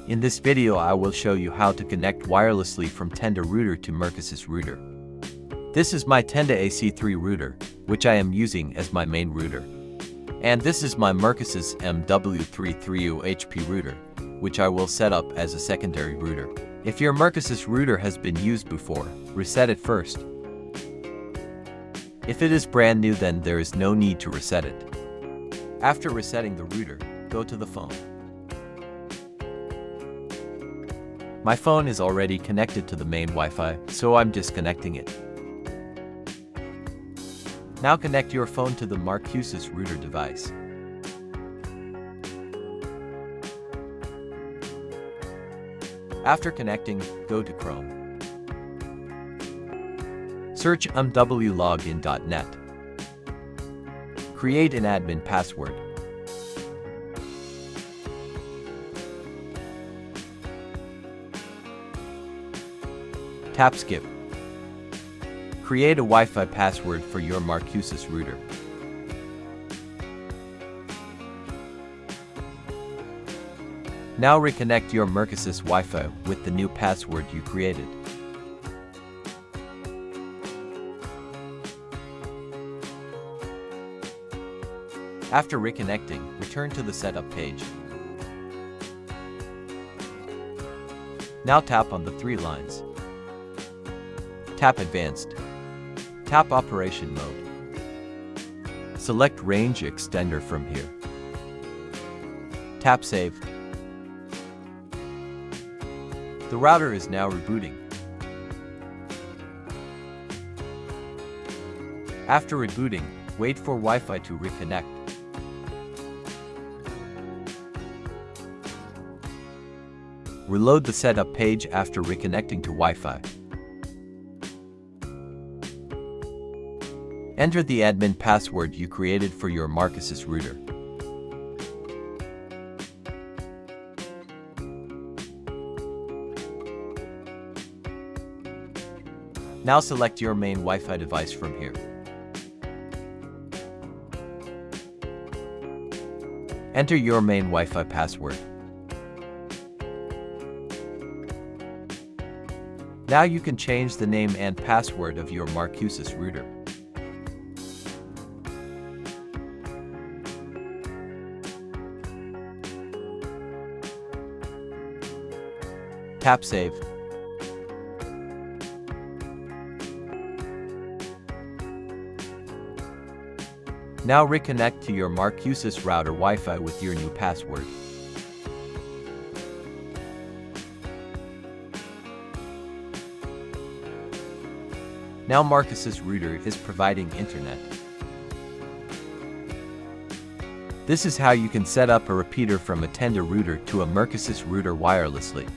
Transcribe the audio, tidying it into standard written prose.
In this video I will show you how to connect wirelessly from Tenda router to Mercusys router. This is my Tenda AC3 router, which I am using as my main router. And this is my Mercusys MW330HP router, which I will set up as a secondary router. If your Mercusys router has been used before, reset it first. If it is brand new, then there is no need to reset it. After resetting the router, go to the phone. My phone is already connected to the main Wi-Fi, so I'm disconnecting it. Now connect your phone to the Mercusys router device. After connecting, go to Chrome. Search mwlogin.net. Create an admin password. Tap Skip. Create a Wi-Fi password for your Mercusys router. Now reconnect your Mercusys Wi-Fi with the new password you created. After reconnecting, return to the setup page. Now tap on the three lines. Tap Advanced. Tap Operation Mode. Select Range Extender from here. Tap Save. The router is now rebooting. After rebooting, wait for Wi-Fi to reconnect. Reload the setup page after reconnecting to Wi-Fi. Enter the admin password you created for your Mercusys router. Now select your main Wi-Fi device from here. Enter your main Wi-Fi password. Now you can change the name and password of your Mercusys router. Tap Save. Now reconnect to your Mercusys router Wi-Fi with your new password. Now Mercusys router is providing internet. This is how you can set up a repeater from a Tenda router to a Mercusys router wirelessly.